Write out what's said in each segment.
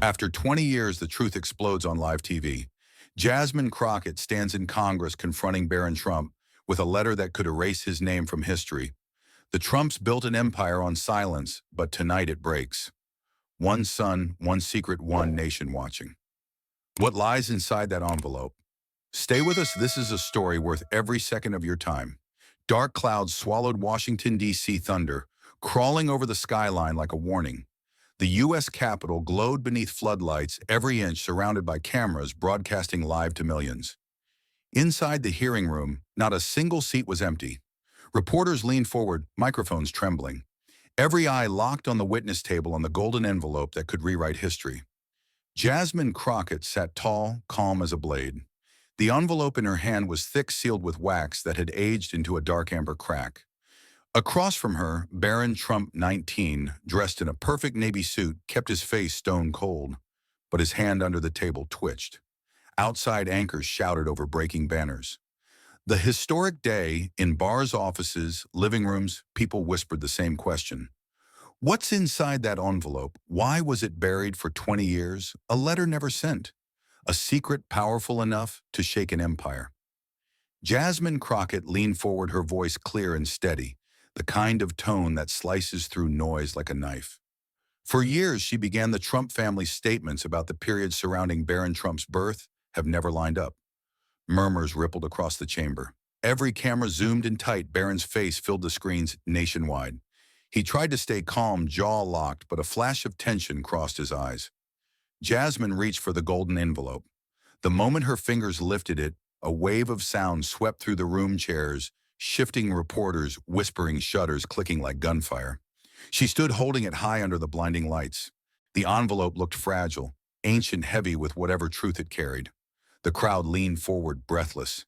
After 20 years, the truth explodes on live TV. Jasmine Crockett stands in Congress confronting Barron Trump with a letter that could erase his name from history. The Trumps built an empire on silence, but tonight it breaks. One son, one secret, one nation watching. What lies inside that envelope? Stay with us. This is a story worth every second of your time. Dark clouds swallowed Washington, D.C. thunder, crawling over the skyline like a warning. The U.S. Capitol glowed beneath floodlights, every inch surrounded by cameras broadcasting live to millions. Inside the hearing room, not a single seat was empty. Reporters leaned forward, microphones trembling. Every eye locked on the witness table on the golden envelope that could rewrite history. Jasmine Crockett sat tall, calm as a blade. The envelope in her hand was thick, sealed with wax that had aged into a dark amber crack. Across from her, Barron Trump, 19, dressed in a perfect navy suit, kept his face stone cold, but his hand under the table twitched. Outside anchors shouted over breaking banners. The historic day, in bars, offices, living rooms, people whispered the same question. What's inside that envelope? Why was it buried for 20 years? A letter never sent. A secret powerful enough to shake an empire. Jasmine Crockett leaned forward, her voice clear and steady, the kind of tone that slices through noise like a knife. For years, she began the Trump family's statements about the period surrounding Barron Trump's birth have never lined up. Murmurs rippled across the chamber. Every camera zoomed in tight. Barron's face filled the screens nationwide. He tried to stay calm, jaw locked, but a flash of tension crossed his eyes. Jasmine reached for the golden envelope. The moment her fingers lifted it, a wave of sound swept through the room, chairs, shifting, reporters, whispering, shutters clicking like gunfire. She stood holding it high under the blinding lights. The envelope looked fragile, ancient, heavy with whatever truth it carried. The crowd leaned forward, breathless.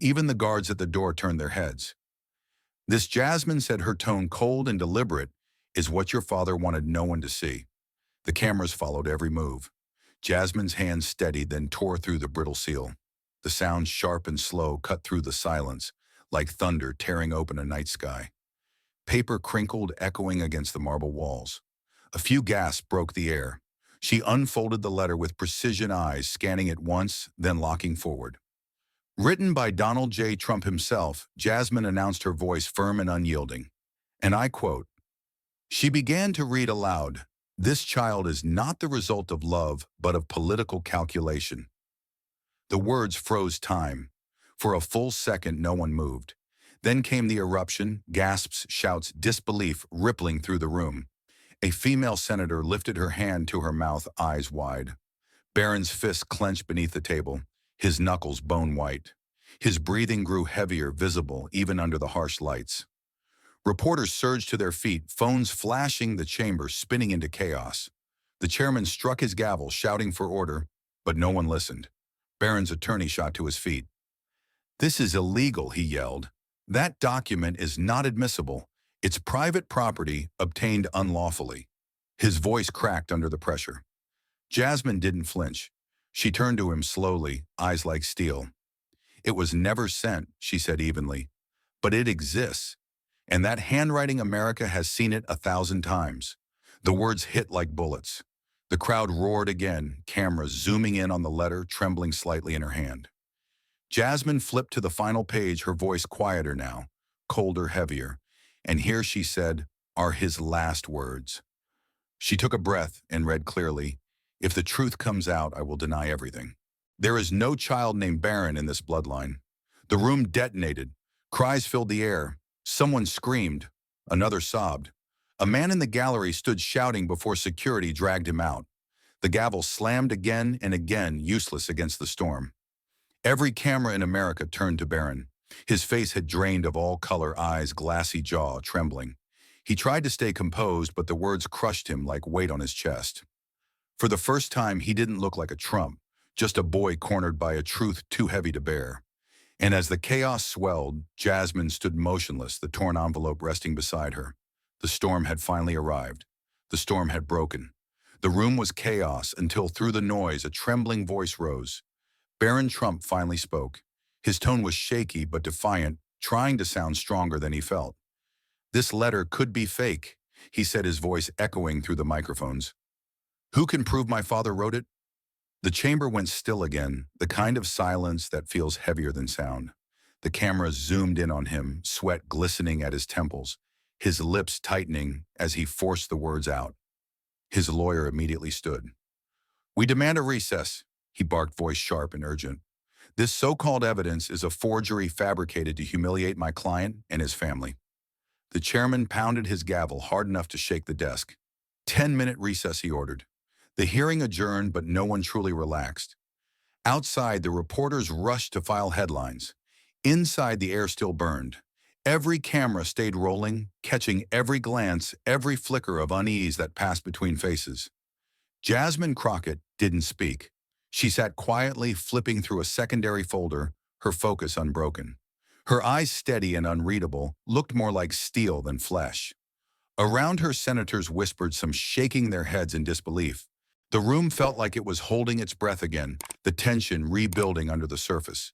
Even the guards at the door turned their heads. This, Jasmine said, her tone cold and deliberate, is what your father wanted no one to see. The cameras followed every move. Jasmine's hand steadied, then tore through the brittle seal. The sound, sharp and slow, cut through the silence, like thunder tearing open a night sky. Paper crinkled, echoing against the marble walls. A few gasps broke the air. She unfolded the letter with precision, eyes scanning it once, then locking forward. Written by Donald J. Trump himself, Jasmine announced, her voice firm and unyielding. And I quote, she began to read aloud, "This child is not the result of love, but of political calculation." The words froze time. For a full second, no one moved. Then came the eruption, gasps, shouts, disbelief rippling through the room. A female senator lifted her hand to her mouth, eyes wide. Barron's fist clenched beneath the table, his knuckles bone white. His breathing grew heavier, visible even under the harsh lights. Reporters surged to their feet, phones flashing, the chamber spinning into chaos. The chairman struck his gavel, shouting for order, but no one listened. Barron's attorney shot to his feet. "This is illegal," he yelled. "That document is not admissible. It's private property obtained unlawfully." His voice cracked under the pressure. Jasmine didn't flinch. She turned to him slowly, eyes like steel. "It was never sent," she said evenly, "but it exists. And that handwriting, America has seen it 1,000 times." The words hit like bullets. The crowd roared again, cameras zooming in on the letter, trembling slightly in her hand. Jasmine flipped to the final page, her voice quieter now, colder, heavier. And here, she said, are his last words. She took a breath and read clearly, "If the truth comes out, I will deny everything. There is no child named Barron in this bloodline." The room detonated. Cries filled the air. Someone screamed. Another sobbed. A man in the gallery stood shouting before security dragged him out. The gavel slammed again and again, useless against the storm. Every camera in America turned to Barron. His face had drained of all color, eyes, glassy jaw, trembling. He tried to stay composed, but the words crushed him like weight on his chest. For the first time, he didn't look like a Trump, just a boy cornered by a truth too heavy to bear. And as the chaos swelled, Jasmine stood motionless, the torn envelope resting beside her. The storm had finally arrived. The storm had broken. The room was chaos until, through the noise, a trembling voice rose. Barron Trump finally spoke. His tone was shaky but defiant, trying to sound stronger than he felt. "This letter could be fake," he said, his voice echoing through the microphones. Who can prove my father wrote it? The chamber went still again, the kind of silence that feels heavier than sound. The camera zoomed in on him, sweat glistening at his temples, his lips tightening as he forced the words out. His lawyer immediately stood. "We demand a recess," he barked, voice sharp and urgent. "This so-called evidence is a forgery fabricated to humiliate my client and his family." The chairman pounded his gavel hard enough to shake the desk. 10-minute recess, he ordered. The hearing adjourned, but no one truly relaxed. Outside, the reporters rushed to file headlines. Inside, the air still burned. Every camera stayed rolling, catching every glance, every flicker of unease that passed between faces. Jasmine Crockett didn't speak. She sat quietly, flipping through a secondary folder, her focus unbroken. Her eyes steady and unreadable, looked more like steel than flesh. Around her, senators whispered, some shaking their heads in disbelief. The room felt like it was holding its breath again, the tension rebuilding under the surface.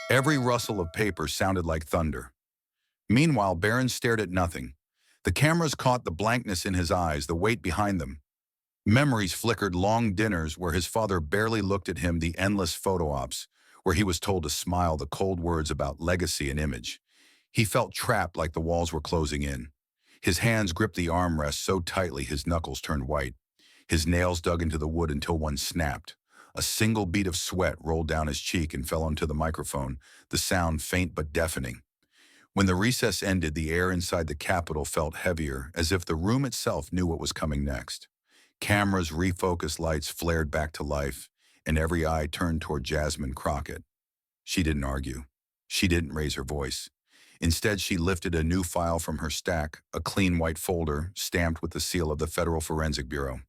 Every rustle of paper sounded like thunder. Meanwhile, Barron stared at nothing. The cameras caught the blankness in his eyes, the weight behind them. Memories flickered, long dinners where his father barely looked at him, the endless photo ops, where he was told to smile, the cold words about legacy and image. He felt trapped, like the walls were closing in. His hands gripped the armrest so tightly his knuckles turned white. His nails dug into the wood until one snapped. A single bead of sweat rolled down his cheek and fell onto the microphone, the sound faint but deafening. When the recess ended, the air inside the Capitol felt heavier, as if the room itself knew what was coming next. Cameras refocused, lights flared back to life, and every eye turned toward Jasmine Crockett. She didn't argue. She didn't raise her voice. Instead, she lifted a new file from her stack, a clean white folder stamped with the seal of the Federal Forensic Bureau.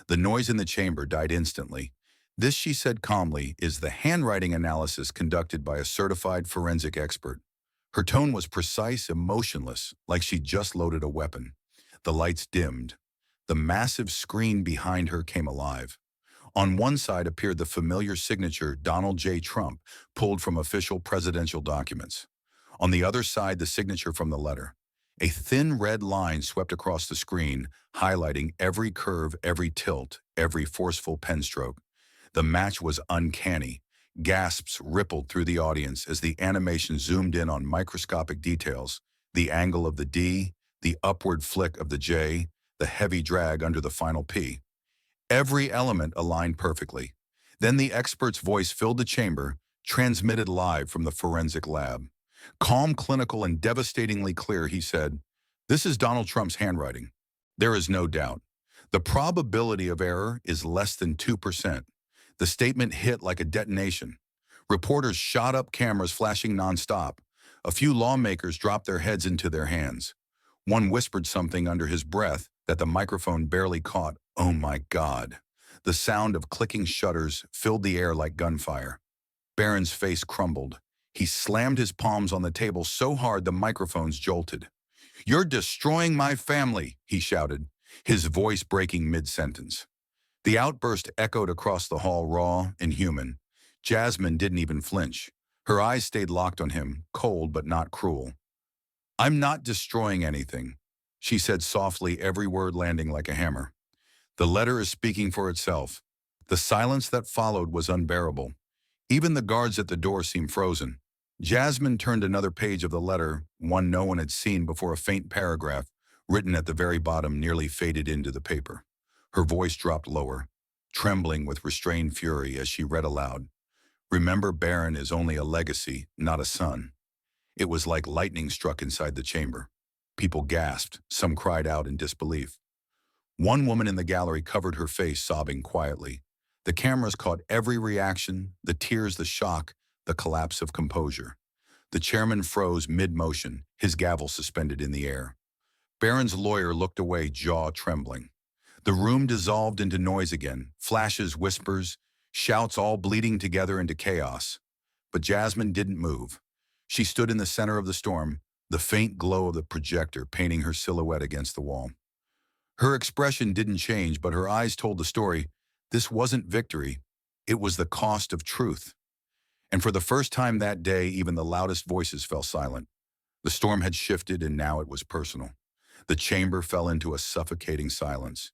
The noise in the chamber died instantly. "This," she said calmly, "is the handwriting analysis conducted by a certified forensic expert." Her tone was precise, emotionless, like she'd just loaded a weapon. The lights dimmed. The massive screen behind her came alive. On one side appeared the familiar signature, Donald J. Trump, pulled from official presidential documents. On the other side, the signature from the letter. A thin red line swept across the screen, highlighting every curve, every tilt, every forceful pen stroke. The match was uncanny. Gasps rippled through the audience as the animation zoomed in on microscopic details, the angle of the D, the upward flick of the J, the heavy drag under the final P. Every element aligned perfectly. Then the expert's voice filled the chamber, transmitted live from the forensic lab. Calm, clinical, and devastatingly clear, he said, "This is Donald Trump's handwriting. There is no doubt. The probability of error is less than 2%. The statement hit like a detonation. Reporters shot up, cameras flashing nonstop. A few lawmakers dropped their heads into their hands. One whispered something under his breath that the microphone barely caught. "Oh my God." The sound of clicking shutters filled the air like gunfire. Barron's face crumbled. He slammed his palms on the table so hard the microphones jolted. "You're destroying my family," he shouted, his voice breaking mid-sentence. The outburst echoed across the hall, raw and human. Jasmine didn't even flinch. Her eyes stayed locked on him, cold but not cruel. "I'm not destroying anything," she said softly, every word landing like a hammer. "The letter is speaking for itself." The silence that followed was unbearable. Even the guards at the door seemed frozen. Jasmine turned another page of the letter, one no one had seen before. A faint paragraph, written at the very bottom, nearly faded into the paper. Her voice dropped lower, trembling with restrained fury as she read aloud. "Remember, Barron is only a legacy, not a son." It was like lightning struck inside the chamber. People gasped, some cried out in disbelief. One woman in the gallery covered her face, sobbing quietly. The cameras caught every reaction, the tears, the shock, the collapse of composure. The chairman froze mid-motion, his gavel suspended in the air. Barron's lawyer looked away, jaw trembling. The room dissolved into noise again, flashes, whispers, shouts, all bleeding together into chaos. But Jasmine didn't move. She stood in the center of the storm, the faint glow of the projector painting her silhouette against the wall. Her expression didn't change, but her eyes told the story. This wasn't victory. It was the cost of truth. And for the first time that day, even the loudest voices fell silent. The storm had shifted, and now it was personal. The chamber fell into a suffocating silence.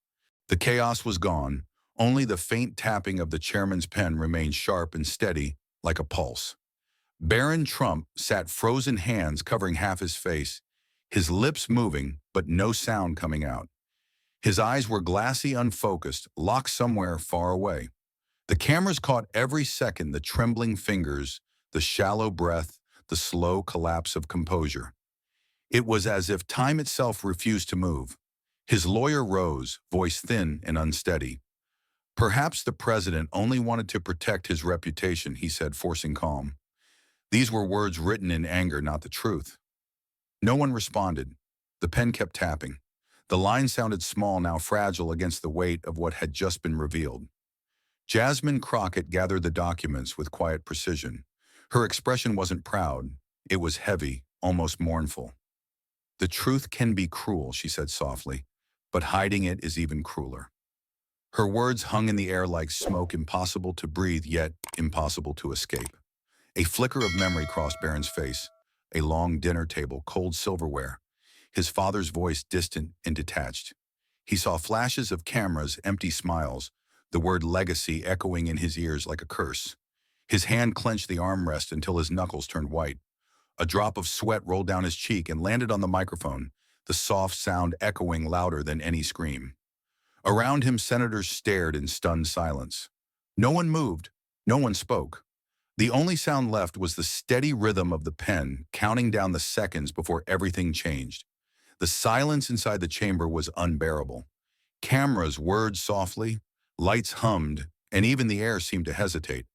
The chaos was gone, Only the faint tapping of the chairman's pen remained sharp and steady, like a pulse. Barron Trump sat frozen hands covering half his face, his lips moving, but no sound coming out. His eyes were glassy, unfocused, locked somewhere far away. The cameras caught every second the trembling fingers, the shallow breath, the slow collapse of composure. It was as if time itself refused to move. His lawyer rose, voice thin and unsteady. Perhaps the president only wanted to protect his reputation, he said, forcing calm. These were words written in anger, not the truth. No one responded. The pen kept tapping. The line sounded small, now fragile against the weight of what had just been revealed. Jasmine Crockett gathered the documents with quiet precision. Her expression wasn't proud. It was heavy, almost mournful. The truth can be cruel, she said softly, but hiding it is even crueler. Her words hung in the air like smoke, impossible to breathe, yet impossible to escape. A flicker of memory crossed Barron's face. A long dinner table, cold silverware. His father's voice distant and detached. He saw flashes of cameras, empty smiles, the word legacy echoing in his ears like a curse. His hand clenched the armrest until his knuckles turned white. A drop of sweat rolled down his cheek and landed on the microphone, the soft sound echoing louder than any scream. Around him, senators stared in stunned silence. No one moved. No one spoke. The only sound left was the steady rhythm of the pen, counting down the seconds before everything changed. The silence inside the chamber was unbearable. Cameras whirred softly, lights hummed, and even the air seemed to hesitate.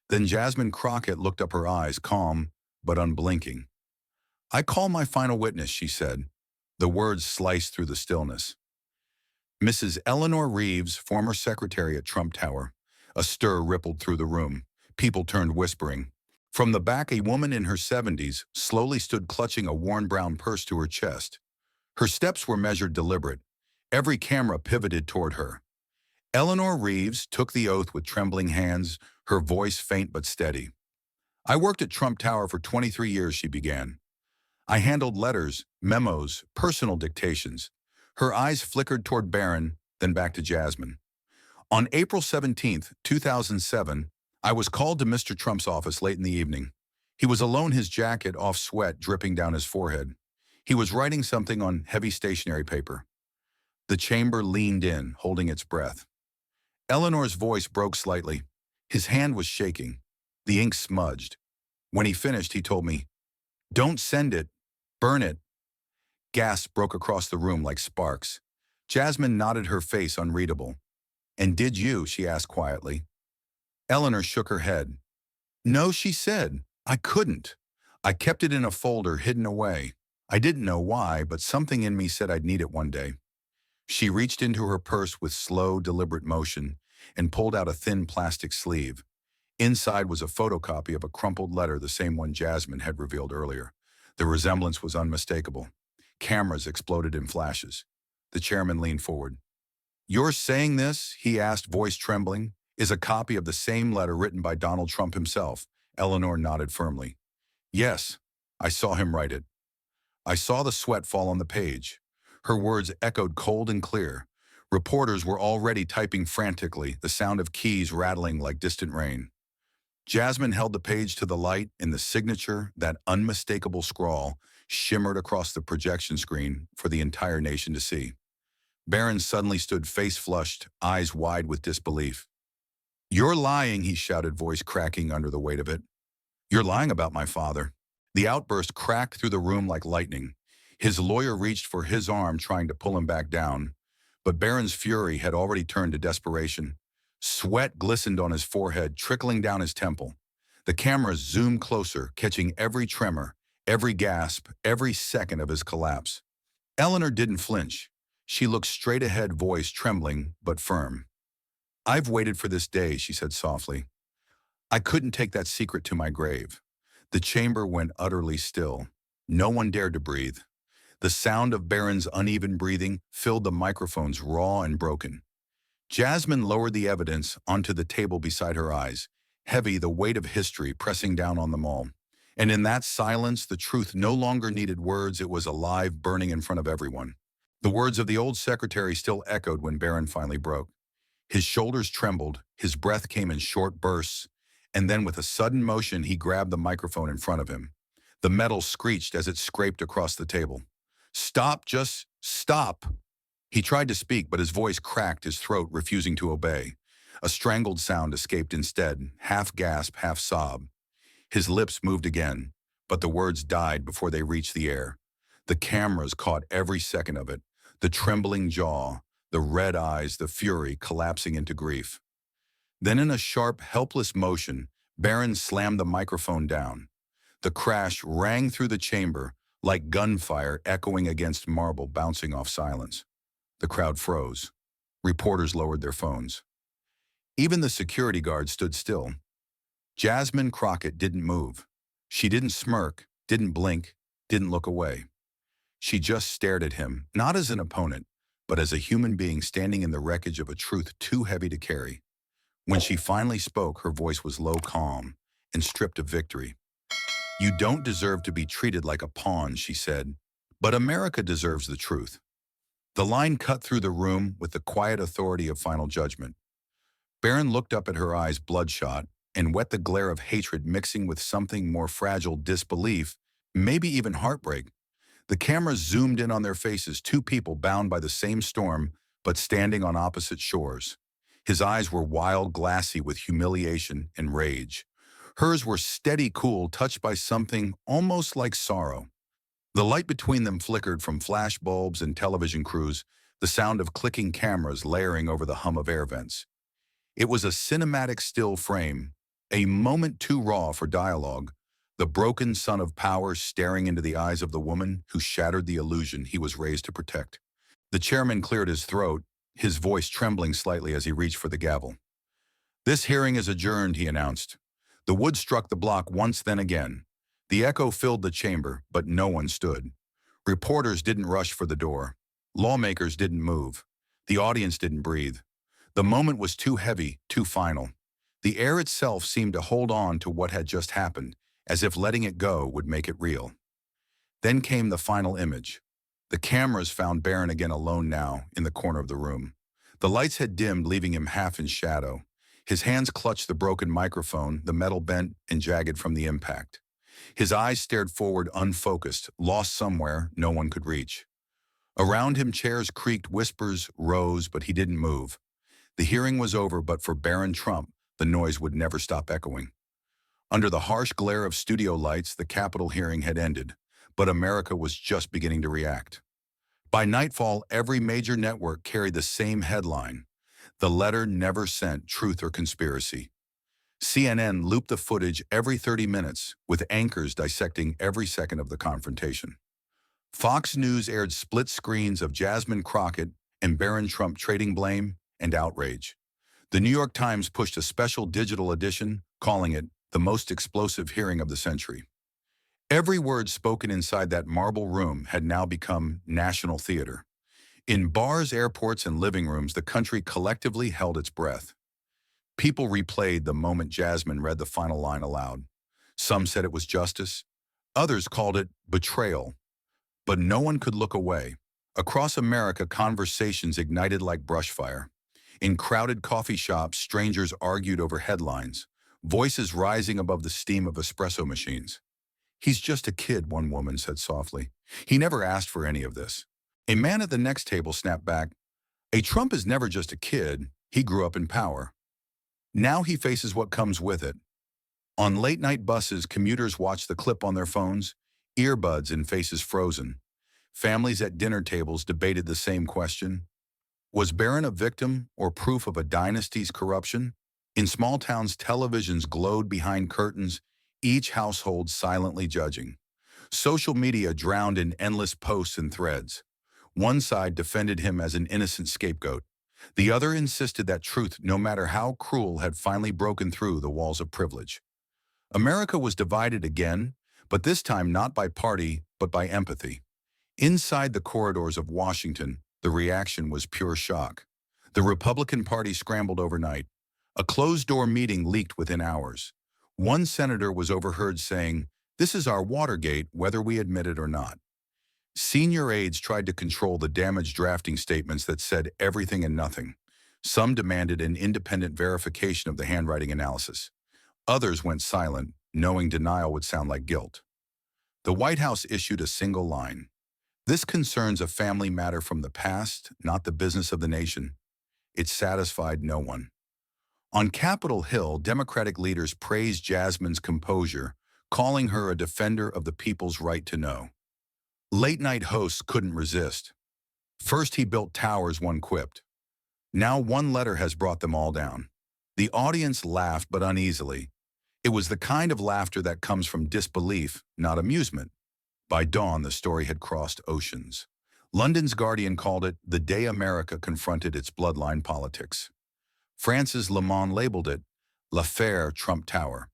Then Jasmine Crockett looked up, her eyes calm but unblinking. "I call my final witness," she said. The words sliced through the stillness. Mrs. Eleanor Reeves, former secretary at Trump Tower. A stir rippled through the room. People turned, whispering. From the back, a woman in her 70s slowly stood, clutching a worn brown purse to her chest. Her steps were measured, deliberate. Every camera pivoted toward her. Eleanor Reeves took the oath with trembling hands, her voice faint but steady. "I worked at Trump Tower for 23 years, she began. "I handled letters, memos, personal dictations." Her eyes flickered toward Barron, then back to Jasmine. "On April 17th, 2007, I was called to Mr. Trump's office late in the evening. He was alone, his jacket off, sweat dripping down his forehead. He was writing something on heavy stationery paper." The chamber leaned in, holding its breath. Eleanor's voice broke slightly. His hand was shaking. The ink smudged. When he finished, he told me, "Don't send it. Burn it." Gasps broke across the room like sparks. Jasmine nodded, her face unreadable. "And did you?" she asked quietly. Eleanor shook her head. "No," she said. "I couldn't. I kept it in a folder, hidden away. I didn't know why, but something in me said I'd need it one day." She reached into her purse with slow, deliberate motion and pulled out a thin plastic sleeve. Inside was a photocopy of a crumpled letter, the same one Jasmine had revealed earlier. The resemblance was unmistakable. Cameras exploded in flashes. The chairman leaned forward. "You're saying this," he asked, voice trembling, "is a copy of the same letter written by Donald Trump himself?" Eleanor nodded firmly. "Yes, I saw him write it." I saw the sweat fall on the page. Her words echoed cold and clear. Reporters were already typing frantically, the sound of keys rattling like distant rain. Jasmine held the page to the light, and the signature, that unmistakable scrawl, shimmered across the projection screen for the entire nation to see. Barron suddenly stood, face flushed, eyes wide with disbelief. "You're lying," he shouted, voice cracking under the weight of it. "You're lying about my father." The outburst cracked through the room like lightning. His lawyer reached for his arm, trying to pull him back down. But Barron's fury had already turned to desperation. Sweat glistened on his forehead, trickling down his temple. The cameras zoomed closer, catching every tremor, every gasp, every second of his collapse. Eleanor didn't flinch. She looked straight ahead, voice trembling but firm. "I've waited for this day," she said softly. "I couldn't take that secret to my grave." The chamber went utterly still. No one dared to breathe. The sound of Barron's uneven breathing filled the microphones, raw and broken. Jasmine lowered the evidence onto the table beside her eyes, heavy, the weight of history pressing down on them all. And in that silence, the truth no longer needed words. It was alive, burning in front of everyone. The words of the old secretary still echoed when Barron finally broke. His shoulders trembled, his breath came in short bursts, and then with a sudden motion he grabbed the microphone in front of him. The metal screeched as it scraped across the table. "Stop, just stop!" He tried to speak, but his voice cracked, his throat refusing to obey. A strangled sound escaped instead, half gasp, half sob. His lips moved again, but the words died before they reached the air. The cameras caught every second of it, the trembling jaw, the red eyes, the fury collapsing into grief. Then in a sharp, helpless motion, Barron slammed the microphone down. The crash rang through the chamber, like gunfire echoing against marble bouncing off silence. The crowd froze. Reporters lowered their phones. Even the security guards stood still. Jasmine Crockett didn't move. She didn't smirk, didn't blink, didn't look away. She just stared at him, not as an opponent, but as a human being standing in the wreckage of a truth too heavy to carry. When she finally spoke, her voice was low, calm, and stripped of victory. "You don't deserve to be treated like a pawn," she said, "but America deserves the truth." The line cut through the room with the quiet authority of final judgment. Barron looked up at her eyes bloodshot and wet the glare of hatred mixing with something more fragile, disbelief, maybe even heartbreak. The cameras zoomed in on their faces, two people bound by the same storm, but standing on opposite shores. His eyes were wild, glassy with humiliation and rage. Hers were steady, cool, touched by something almost like sorrow. The light between them flickered from flash bulbs and television crews, the sound of clicking cameras layering over the hum of air vents. It was a cinematic still frame, a moment too raw for dialogue, the broken son of power staring into the eyes of the woman who shattered the illusion he was raised to protect. The chairman cleared his throat, his voice trembling slightly as he reached for the gavel. "This hearing is adjourned," he announced. The wood struck the block once, then again. The echo filled the chamber, but no one stood. Reporters didn't rush for the door. Lawmakers didn't move. The audience didn't breathe. The moment was too heavy, too final. The air itself seemed to hold on to what had just happened, as if letting it go would make it real. Then came the final image. The cameras found Barron again alone now, in the corner of the room. The lights had dimmed, leaving him half in shadow. His hands clutched the broken microphone, the metal bent and jagged from the impact. His eyes stared forward, unfocused, lost somewhere no one could reach. Around him chairs creaked, whispers rose, but he didn't move. The hearing was over, but for Barron Trump, the noise would never stop echoing. Under the harsh glare of studio lights, the Capitol hearing had ended, but America was just beginning to react. By nightfall, every major network carried the same headline: "The letter never sent, truth or conspiracy." CNN looped the footage every 30 minutes, with anchors dissecting every second of the confrontation. Fox News aired split screens of Jasmine Crockett and Barron Trump trading blame and outrage. The New York Times pushed a special digital edition, calling it the most explosive hearing of the century. Every word spoken inside that marble room had now become national theater. In bars, airports, and living rooms, the country collectively held its breath. People replayed the moment Jasmine read the final line aloud. Some said it was justice. Others called it betrayal. But no one could look away. Across America, conversations ignited like brushfire. In crowded coffee shops, strangers argued over headlines, voices rising above the steam of espresso machines. "He's just a kid," one woman said softly. "He never asked for any of this." A man at the next table snapped back, "A Trump is never just a kid. He grew up in power. Now he faces what comes with it." On late-night buses, commuters watched the clip on their phones, earbuds and faces frozen. Families at dinner tables debated the same question. Was Barron a victim or proof of a dynasty's corruption? In small towns, televisions glowed behind curtains, each household silently judging. Social media drowned in endless posts and threads. One side defended him as an innocent scapegoat. The other insisted that truth, no matter how cruel, had finally broken through the walls of privilege. America was divided again, but this time not by party, but by empathy. Inside the corridors of Washington, the reaction was pure shock. The Republican Party scrambled overnight. A closed-door meeting leaked within hours. One senator was overheard saying, "This is our Watergate, whether we admit it or not." Senior aides tried to control the damaged drafting statements that said everything and nothing. Some demanded an independent verification of the handwriting analysis. Others went silent, knowing denial would sound like guilt. The White House issued a single line. This concerns a family matter from the past, not the business of the nation. It satisfied no one. On Capitol Hill, Democratic leaders praised Jasmine's composure, calling her a defender of the people's right to know. Late-night hosts couldn't resist. First he built towers, one quipped. Now one letter has brought them all down. The audience laughed, but uneasily. It was the kind of laughter that comes from disbelief, not amusement. By dawn, the story had crossed oceans. London's Guardian called it the day America confronted its bloodline politics. France's Le Monde labeled it l'affaire Trump Tower.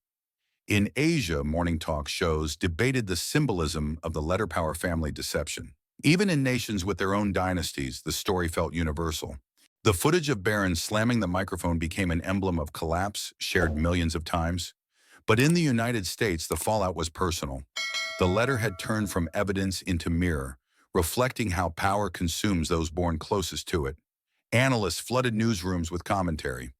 In Asia, morning talk shows debated the symbolism of the letter-power family deception. Even in nations with their own dynasties, the story felt universal. The footage of Barron slamming the microphone became an emblem of collapse, shared millions of times. But in the United States, the fallout was personal. The letter had turned from evidence into mirror, reflecting how power consumes those born closest to it. Analysts flooded newsrooms with commentary.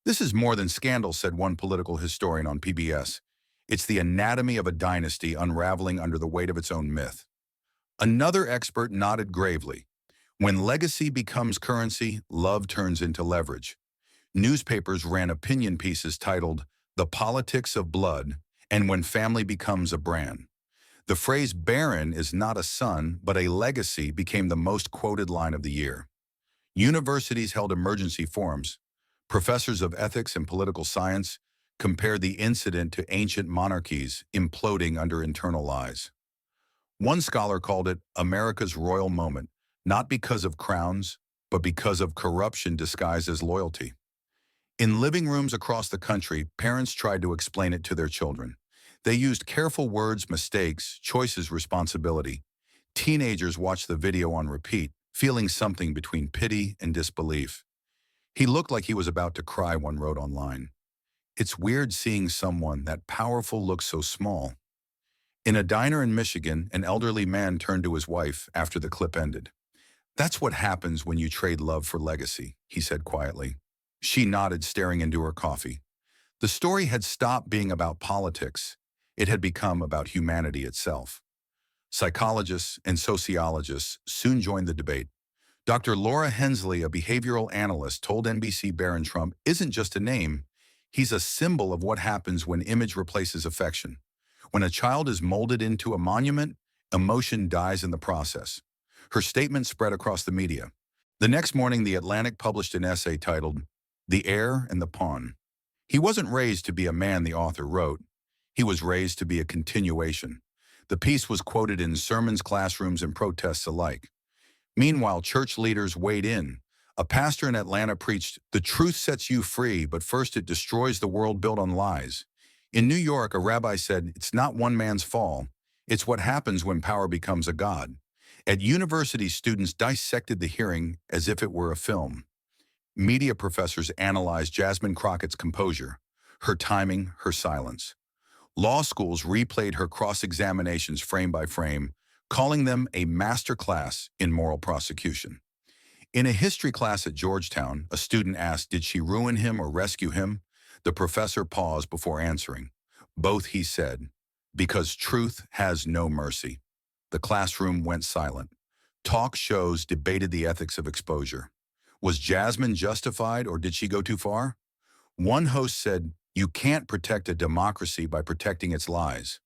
This is more than scandal, said one political historian on PBS. It's the anatomy of a dynasty unraveling under the weight of its own myth. Another expert nodded gravely. When legacy becomes currency, love turns into leverage. Newspapers ran opinion pieces titled, "The Politics of Blood," and "When Family Becomes a Brand." The phrase "Barron is not a son, but a legacy" became the most quoted line of the year. Universities held emergency forums. Professors of ethics and political science compared the incident to ancient monarchies imploding under internal lies. One scholar called it America's royal moment, not because of crowns, but because of corruption disguised as loyalty. In living rooms across the country, parents tried to explain it to their children. They used careful words, mistakes, choices, responsibility. Teenagers watched the video on repeat, feeling something between pity and disbelief. He looked like he was about to cry, one wrote online. It's weird seeing someone that powerful look so small. In a diner in Michigan, an elderly man turned to his wife after the clip ended. That's what happens when you trade love for legacy, he said quietly. She nodded, staring into her coffee. The story had stopped being about politics. It had become about humanity itself. Psychologists and sociologists soon joined the debate. Dr. Laura Hensley, a behavioral analyst, told NBC Barron Trump isn't just a name, he's a symbol of what happens when image replaces affection. When a child is molded into a monument, emotion dies in the process. Her statement spread across the media. The next morning, The Atlantic published an essay titled, "The Heir and the Pawn." He wasn't raised to be a man, the author wrote. He was raised to be a continuation. The piece was quoted in sermons, classrooms, and protests alike. Meanwhile, church leaders weighed in. A pastor in Atlanta preached, "The truth sets you free, but first it destroys the world built on lies." In New York, a rabbi said, "It's not one man's fall. It's what happens when power becomes a god." At university, students dissected the hearing as if it were a film. Media professors analyzed Jasmine Crockett's composure, her timing, her silence. Law schools replayed her cross-examinations frame by frame, calling them a master class in moral prosecution. In a history class at Georgetown, a student asked, did she ruin him or rescue him? The professor paused before answering. Both, he said, because truth has no mercy. The classroom went silent. Talk shows debated the ethics of exposure. Was Jasmine justified, or did she go too far? One host said, "You can't protect a democracy by protecting its lies."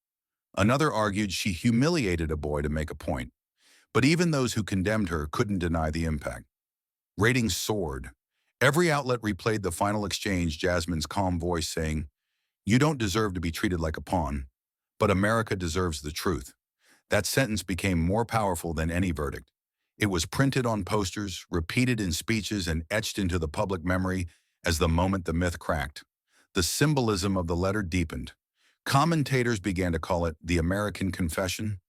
Another argued she humiliated a boy to make a point. But even those who condemned her couldn't deny the impact. Ratings soared. Every outlet replayed the final exchange, Jasmine's calm voice saying, "You don't deserve to be treated like a pawn, but America deserves the truth." That sentence became more powerful than any verdict. It was printed on posters, repeated in speeches, and etched into the public memory as the moment the myth cracked. The symbolism of the letter deepened. Commentators began to call it the American Confession.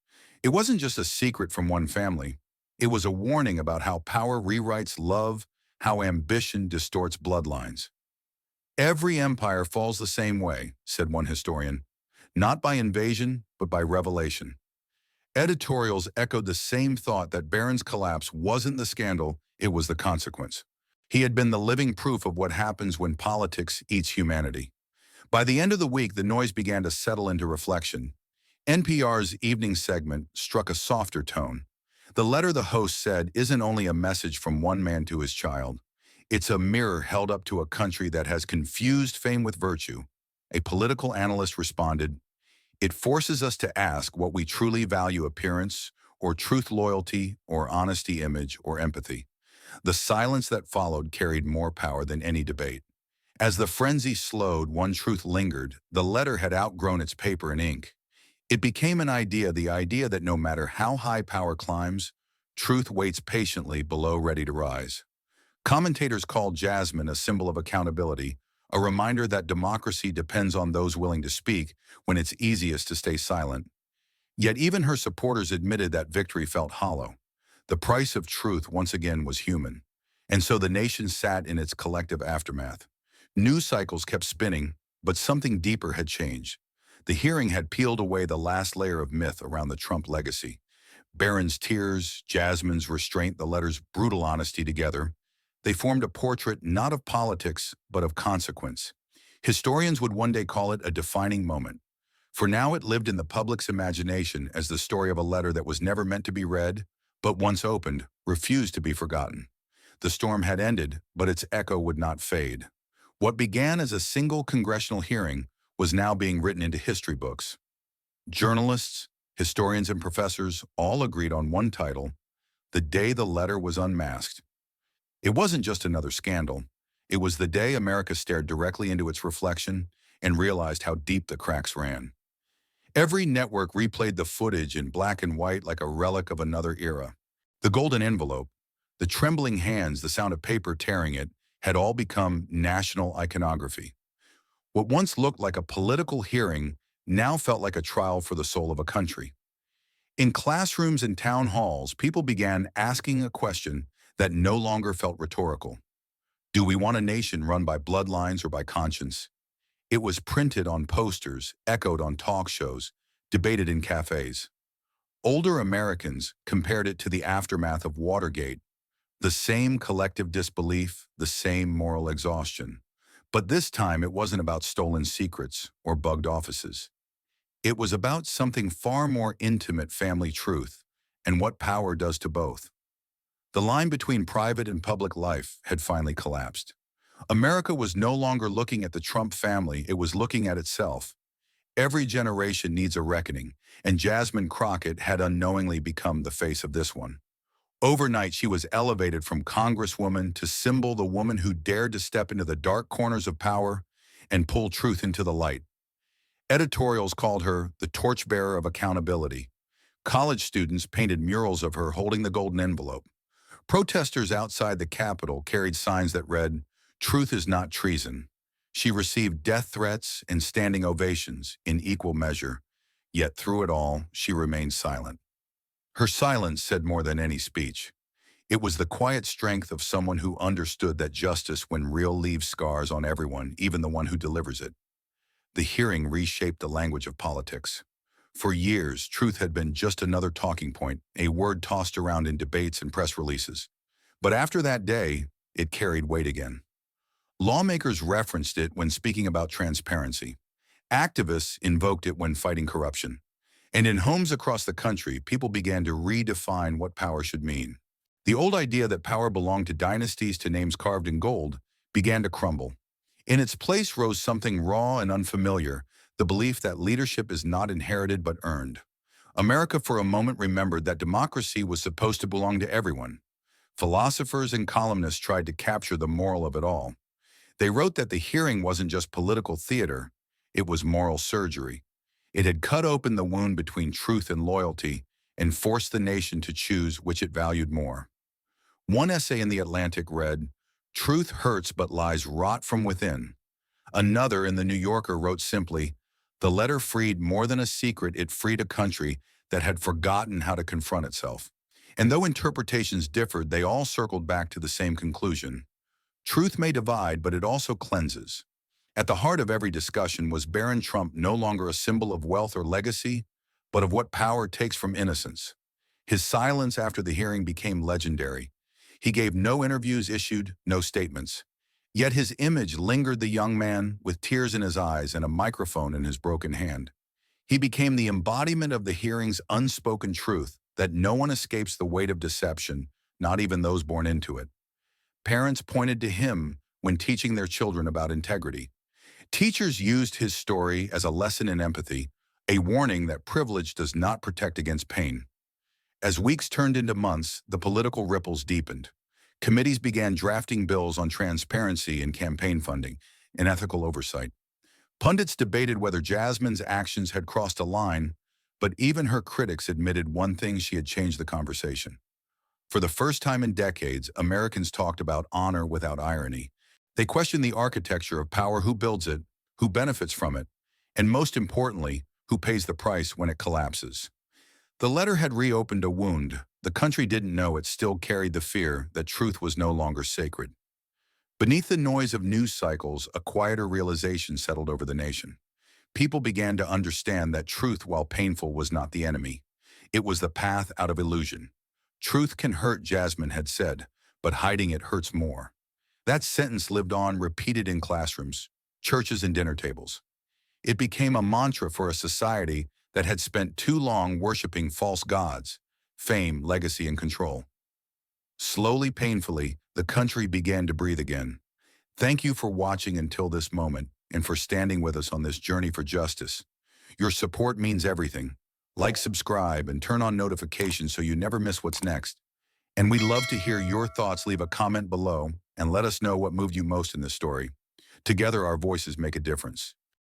It wasn't just a secret from one family. It was a warning about how power rewrites love, how ambition distorts bloodlines. "Every empire falls the same way," said one historian, "not by invasion, but by revelation." Editorials echoed the same thought, that Barron's collapse wasn't the scandal, it was the consequence. He had been the living proof of what happens when politics eats humanity. By the end of the week, the noise began to settle into reflection. NPR's evening segment struck a softer tone. The letter, the host said, isn't only a message from one man to his child. It's a mirror held up to a country that has confused fame with virtue. A political analyst responded, it forces us to ask what we truly value: appearance, or truth, loyalty, or honesty, image, or empathy. The silence that followed carried more power than any debate. As the frenzy slowed, one truth lingered: the letter had outgrown its paper and ink. It became an idea, the idea that no matter how high power climbs, truth waits patiently below, ready to rise. Commentators called Jasmine a symbol of accountability, a reminder that democracy depends on those willing to speak when it's easiest to stay silent. Yet even her supporters admitted that victory felt hollow. The price of truth once again was human. And so the nation sat in its collective aftermath. News cycles kept spinning, but something deeper had changed. The hearing had peeled away the last layer of myth around the Trump legacy. Barron's tears, Jasmine's restraint, the letter's brutal honesty together, they formed a portrait not of politics, but of consequence. Historians would one day call it a defining moment. For now, it lived in the public's imagination as the story of a letter that was never meant to be read, but once opened, refused to be forgotten. The storm had ended, but its echo would not fade. What began as a single congressional hearing was now being written into history books. Journalists, historians, and professors all agreed on one title: The Day the Letter Was Unmasked. It wasn't just another scandal. It was the day America stared directly into its reflection and realized how deep the cracks ran. Every network replayed the footage in black and white like a relic of another era. The golden envelope, the trembling hands, the sound of paper tearing it, had all become national iconography. What once looked like a political hearing now felt like a trial for the soul of a country. In classrooms and town halls, people began asking a question that no longer felt rhetorical. Do we want a nation run by bloodlines or by conscience? It was printed on posters, echoed on talk shows, debated in cafes. Older Americans compared it to the aftermath of Watergate, the same collective disbelief, the same moral exhaustion. But this time it wasn't about stolen secrets or bugged offices. It was about something far more intimate: family truth, and what power does to both. The line between private and public life had finally collapsed. America was no longer looking at the Trump family, it was looking at itself. Every generation needs a reckoning, and Jasmine Crockett had unknowingly become the face of this one. Overnight, she was elevated from congresswoman to symbol, the woman who dared to step into the dark corners of power and pull truth into the light. Editorials called her the torchbearer of accountability. College students painted murals of her holding the golden envelope. Protesters outside the Capitol carried signs that read, "Truth is not treason." She received death threats and standing ovations in equal measure, yet through it all, she remained silent. Her silence said more than any speech. It was the quiet strength of someone who understood that justice, when real, leaves scars on everyone, even the one who delivers it. The hearing reshaped the language of politics. For years, truth had been just another talking point, a word tossed around in debates and press releases. But after that day, it carried weight again. Lawmakers referenced it when speaking about transparency. Activists invoked it when fighting corruption. And in homes across the country, people began to redefine what power should mean. The old idea that power belonged to dynasties, to names carved in gold, began to crumble. In its place rose something raw and unfamiliar: the belief that leadership is not inherited but earned. America for a moment remembered that democracy was supposed to belong to everyone. Philosophers and columnists tried to capture the moral of it all. They wrote that the hearing wasn't just political theater, it was moral surgery. It had cut open the wound between truth and loyalty and forced the nation to choose which it valued more. One essay in The Atlantic read, "Truth hurts but lies rot from within." Another in The New Yorker wrote simply, "The letter freed more than a secret, it freed a country that had forgotten how to confront itself." And though interpretations differed, they all circled back to the same conclusion. Truth may divide, but it also cleanses. At the heart of every discussion was Barron Trump, no longer a symbol of wealth or legacy, but of what power takes from innocence. His silence after the hearing became legendary. He gave no interviews, issued no statements. Yet his image lingered, the young man with tears in his eyes and a microphone in his broken hand. He became the embodiment of the hearing's unspoken truth that no one escapes the weight of deception, not even those born into it. Parents pointed to him when teaching their children about integrity. Teachers used his story as a lesson in empathy, a warning that privilege does not protect against pain. As weeks turned into months, the political ripples deepened. Committees began drafting bills on transparency in campaign funding and ethical oversight. Pundits debated whether Jasmine's actions had crossed a line, but even her critics admitted one thing: she had changed the conversation. For the first time in decades, Americans talked about honor without irony. They questioned the architecture of power: who builds it, who benefits from it, and most importantly, who pays the price when it collapses. The letter had reopened a wound. The country didn't know it still carried the fear that truth was no longer sacred. Beneath the noise of news cycles, a quieter realization settled over the nation. People began to understand that truth, while painful, was not the enemy. It was the path out of illusion. Truth can hurt, Jasmine had said, but hiding it hurts more. That sentence lived on, repeated in classrooms, churches, and dinner tables. It became a mantra for a society that had spent too long worshiping false gods: fame, legacy, and control. Slowly, painfully, the country began to breathe again. Thank you for watching until this moment and for standing with us on this journey for justice. Your support means everything. Like, subscribe, and turn on notifications so you never miss what's next. And we'd love to hear your thoughts. Leave a comment below and let us know what moved you most in this story. Together, our voices make a difference.